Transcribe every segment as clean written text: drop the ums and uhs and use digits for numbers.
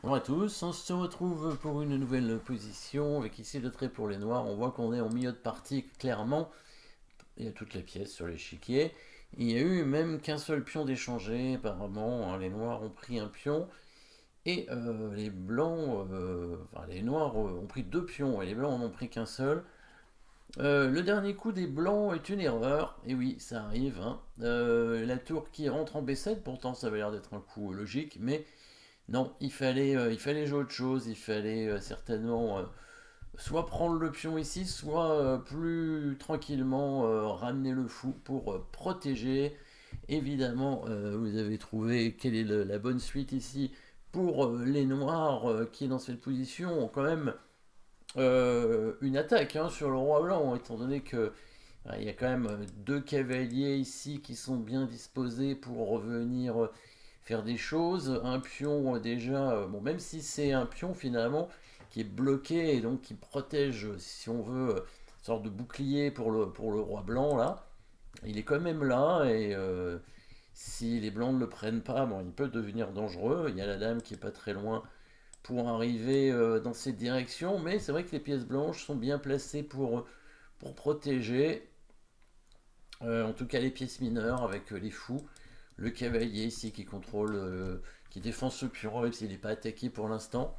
Bonjour à tous, on se retrouve pour une nouvelle position avec ici le trait pour les noirs. On voit qu'on est en milieu de partie clairement. Il y a toutes les pièces sur l'échiquier. Il n'y a eu même qu'un seul pion d'échanger apparemment, hein. Les noirs ont pris un pion et les blancs, enfin les noirs ont pris deux pions et les blancs en ont pris qu'un seul. Le dernier coup des blancs est une erreur, et oui, ça arrive, hein. La tour qui rentre en B7, pourtant ça avait l'air d'être un coup logique, mais non, il fallait jouer autre chose, il fallait certainement soit prendre le pion ici, soit plus tranquillement ramener le fou pour protéger. Évidemment, vous avez trouvé quelle est la bonne suite ici pour les noirs qui dans cette position ont quand même une attaque, hein, sur le roi blanc, étant donné que il y a quand même deux cavaliers ici qui sont bien disposés pour revenir faire des choses. Un pion déjà, bon, même si c'est un pion finalement qui est bloqué et donc qui protège, si on veut, une sorte de bouclier pour le roi blanc là, il est quand même là et si les blancs ne le prennent pas, bon, il peut devenir dangereux. Il y a la dame qui est pas très loin pour arriver dans cette direction, mais c'est vrai que les pièces blanches sont bien placées pour protéger, en tout cas les pièces mineures avec les fous. Le cavalier ici qui contrôle, qui défend ce pion, même s'il n'est pas attaqué pour l'instant.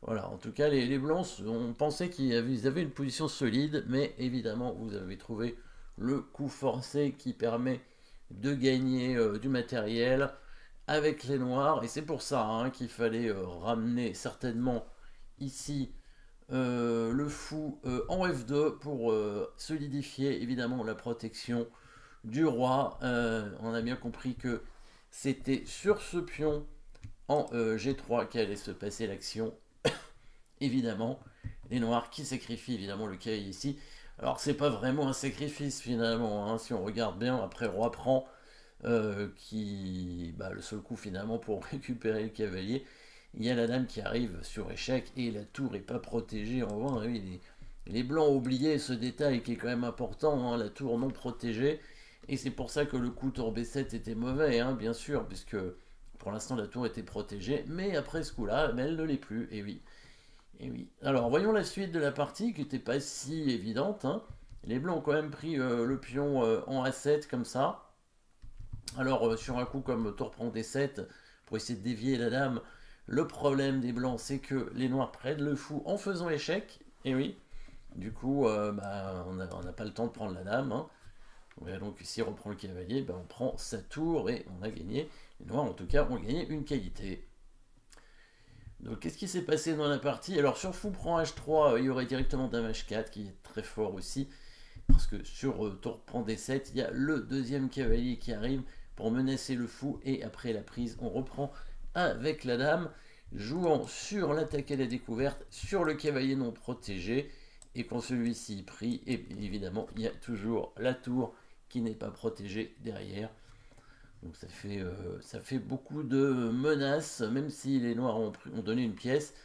Voilà, en tout cas les blancs, on pensait qu'ils avaient une position solide, mais évidemment vous avez trouvé le coup forcé qui permet de gagner du matériel avec les noirs, et c'est pour ça, hein, qu'il fallait ramener certainement ici le fou en F2 pour solidifier évidemment la protection du roi. On a bien compris que c'était sur ce pion en G3 qu'allait se passer l'action. Évidemment, les noirs qui sacrifient évidemment le cavalier ici. Alors c'est pas vraiment un sacrifice finalement, hein, si on regarde bien. Après roi prend, le seul coup finalement pour récupérer le cavalier. Il y a la dame qui arrive sur échec et la tour est pas protégée. On voit, oui, les blancs ont oublié ce détail qui est quand même important, hein, la tour non protégée. Et c'est pour ça que le coup tour B7 était mauvais, hein, bien sûr, puisque pour l'instant la tour était protégée. Mais après ce coup-là, elle ne l'est plus, et oui. Et oui. Alors voyons la suite de la partie qui n'était pas si évidente, hein. Les blancs ont quand même pris le pion en A7 comme ça. Alors, sur un coup comme tour prend D7, pour essayer de dévier la dame, le problème des blancs, c'est que les noirs prennent le fou en faisant échec. Et oui, du coup, on n'a pas le temps de prendre la dame, hein. Donc, si on reprend le cavalier, on prend sa tour et on a gagné. Les noirs, en tout cas, ont gagné une qualité. Donc, qu'est-ce qui s'est passé dans la partie? Alors, sur fou prend H3, il y aurait directement dame H4 qui est très fort aussi. Parce que sur tour prend D7, il y a le deuxième cavalier qui arrive pour menacer le fou. Et après la prise, on reprend avec la dame, jouant sur l'attaque à la découverte, sur le cavalier non protégé. Et quand celui-ci est pris, et évidemment, il y a toujours la tour qui n'est pas protégée derrière. Donc ça fait beaucoup de menaces, même si les noirs ont donné une pièce,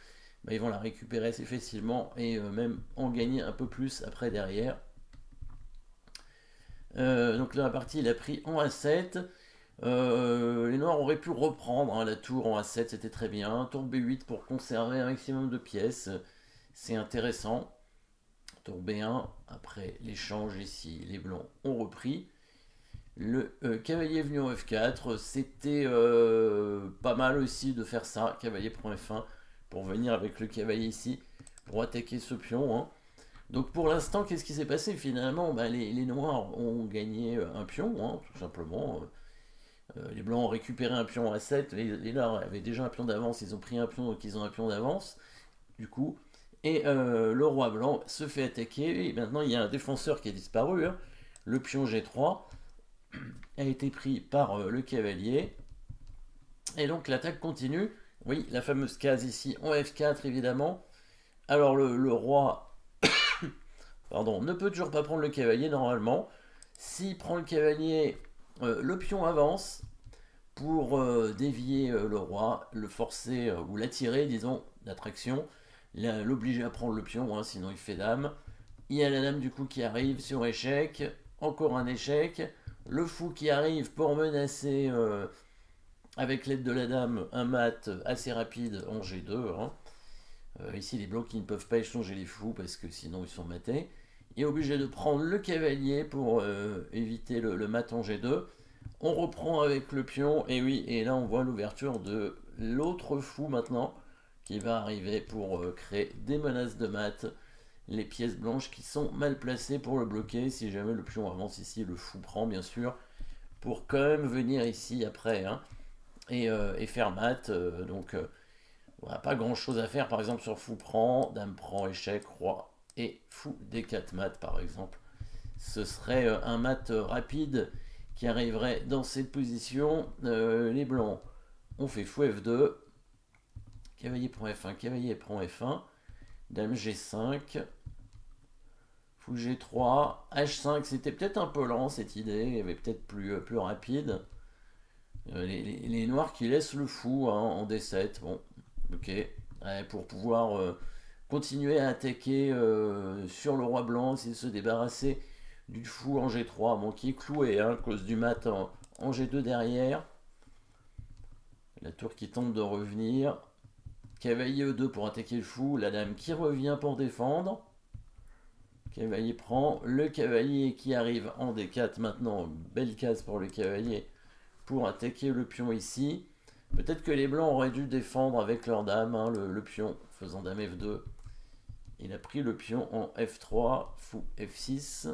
ils vont la récupérer assez facilement et même en gagner un peu plus après derrière. Donc là, la partie, il a pris en A7. Les noirs auraient pu reprendre, hein, la tour en A7, c'était très bien. Tour B8 pour conserver un maximum de pièces. C'est intéressant. Tour B1, après l'échange ici, les blancs ont repris. Le cavalier est venu en F4, c'était pas mal aussi de faire ça. Cavalier prend F1 pour venir avec le cavalier ici, pour attaquer ce pion, hein. Donc pour l'instant, qu'est-ce qui s'est passé finalement? Les noirs ont gagné un pion, hein, tout simplement. Les blancs ont récupéré un pion à 7, les noirs avaient déjà un pion d'avance, ils ont pris un pion, donc ils ont un pion d'avance, du coup. Et le roi blanc se fait attaquer, et maintenant il y a un défenseur qui a disparu, hein. Le pion G3 a été pris par le cavalier, et donc l'attaque continue. Oui, la fameuse case ici en F4 évidemment. Alors le roi pardon, ne peut toujours pas prendre le cavalier normalement. S'il prend le cavalier, le pion avance pour dévier le roi, le forcer ou l'attirer, disons, d'attraction, l'obliger à prendre le pion, hein, sinon il fait dame. Il y a la dame du coup qui arrive sur échec, encore un échec. Le fou qui arrive pour menacer avec l'aide de la dame, un mat assez rapide en G2. Hein. Ici, les blancs qui ne peuvent pas échanger les fous parce que sinon ils sont matés. Il est obligé de prendre le cavalier pour éviter le mat en G2. On reprend avec le pion, et oui, et là on voit l'ouverture de l'autre fou maintenant, qui va arriver pour créer des menaces de mat. Les pièces blanches qui sont mal placées pour le bloquer, si jamais le pion avance ici, le fou prend bien sûr, pour quand même venir ici après, hein, et faire mat, on n'a pas grand chose à faire, par exemple sur fou prend, dame prend, échec, roi, et fou D4 mat par exemple. Ce serait un mat rapide qui arriverait dans cette position. Les blancs ont fait fou F2, cavalier prend F1, cavalier prend F1, dame G5, fou G3, H5, c'était peut-être un peu lent cette idée, il y avait peut-être plus rapide. Les noirs qui laissent le fou, hein, en D7, bon, ok, ouais, pour pouvoir continuer à attaquer sur le roi blanc, essayer de se débarrasser du fou en G3, bon, qui est cloué, hein, à cause du mat en G2 derrière. La tour qui tente de revenir. Cavalier E2 pour attaquer le fou, la dame qui revient pour défendre. Cavalier prend, le cavalier qui arrive en D4 maintenant, belle case pour le cavalier pour attaquer le pion ici. Peut-être que les blancs auraient dû défendre avec leur dame, hein, le pion, faisant dame F2. Il a pris le pion en F3, fou F6,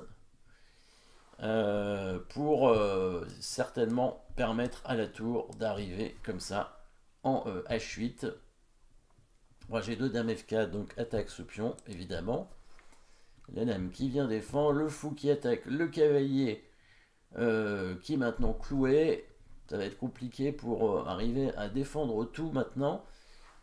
pour certainement permettre à la tour d'arriver comme ça en H8. Roi G2, dame F4, donc attaque ce pion, évidemment. La dame qui vient défendre, le fou qui attaque, le cavalier qui est maintenant cloué. Ça va être compliqué pour arriver à défendre tout maintenant.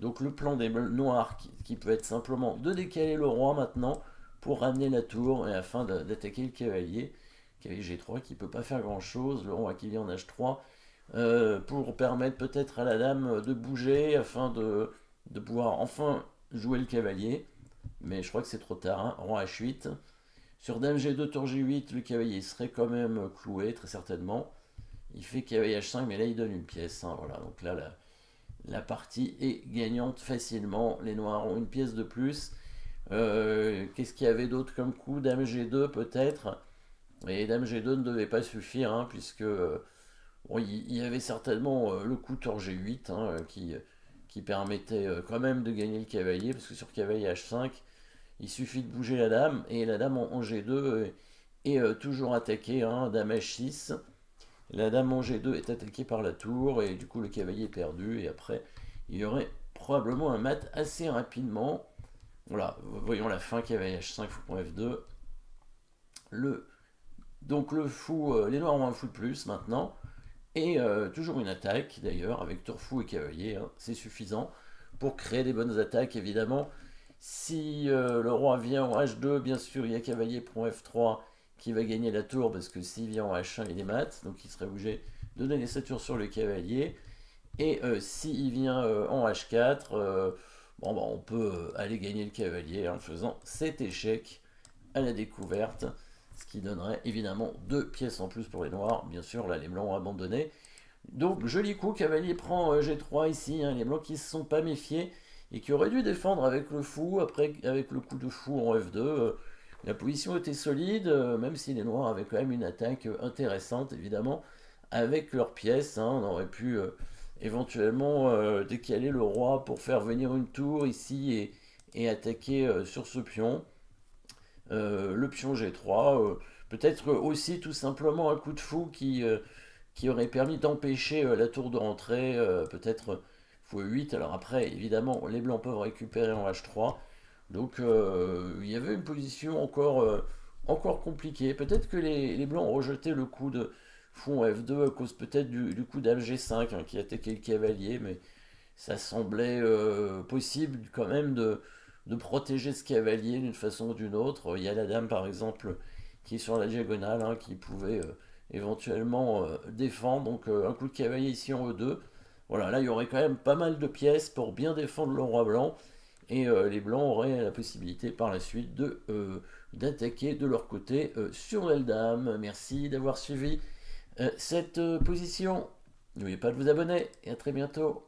Donc le plan des noirs qui peut être simplement de décaler le roi maintenant pour ramener la tour et afin d'attaquer le cavalier. Cavalier G3 qui peut pas faire grand chose. Le roi qui vient en H3 pour permettre peut-être à la dame de bouger afin de pouvoir enfin jouer le cavalier. Mais je crois que c'est trop tard, hein. Roi H8. Sur dame G2, tour G8, le cavalier serait quand même cloué, très certainement. Il fait cavalier H5, mais là il donne une pièce, hein, voilà. Donc là, la partie est gagnante facilement. Les noirs ont une pièce de plus. Qu'est-ce qu'il y avait d'autre comme coup? Dame G2 peut-être. Et dame G2 ne devait pas suffire, hein, puisque bon, il y avait certainement le coup tour G8, hein, qui permettait quand même de gagner le cavalier, parce que sur cavalier H5, il suffit de bouger la dame, et la dame en G2 est toujours attaquée, hein, dame H6. La dame en G2 est attaquée par la tour, et du coup le cavalier est perdu, et après il y aurait probablement un mat assez rapidement. Voilà, voyons la fin, cavalier H5, fou pour F2. Donc le fou, les noirs ont un fou de plus maintenant, et toujours une attaque d'ailleurs, avec tour fou et cavalier, hein, c'est suffisant pour créer des bonnes attaques évidemment. Si le roi vient en H2, bien sûr il y a cavalier prend F3 qui va gagner la tour, parce que s'il vient en H1 il est mat, donc il serait obligé de donner sa tour sur le cavalier. Et s'il vient en H4, bon, bah, on peut aller gagner le cavalier en faisant cet échec à la découverte, ce qui donnerait évidemment 2 pièces en plus pour les noirs. Bien sûr, là les blancs ont abandonné. Donc joli coup, cavalier prend G3 ici, hein, les blancs qui ne se sont pas méfiés et qui auraient dû défendre avec le fou, après avec le coup de fou en F2. La position était solide, même si les noirs avaient quand même une attaque intéressante, évidemment, avec leurs pièces, hein. On aurait pu éventuellement décaler le roi pour faire venir une tour ici et attaquer sur ce pion. Le pion G3, peut-être aussi tout simplement un coup de fou qui aurait permis d'empêcher la tour de rentrer, peut-être fou 8. Alors après, évidemment, les blancs peuvent récupérer en H3. Donc il y avait une position encore compliquée. Peut-être que les blancs ont rejeté le coup de fou en F2 à cause peut-être du coup dame G5, hein, qui attaquait le cavalier, mais ça semblait possible quand même de protéger ce cavalier d'une façon ou d'une autre. Il y a la dame par exemple qui est sur la diagonale, hein, qui pouvait éventuellement défendre. Donc un coup de cavalier ici en E2. Voilà, là il y aurait quand même pas mal de pièces pour bien défendre le roi blanc. Et les blancs auraient la possibilité par la suite d'attaquer de leur côté sur l'aile dame. Merci d'avoir suivi cette position. N'oubliez pas de vous abonner et à très bientôt.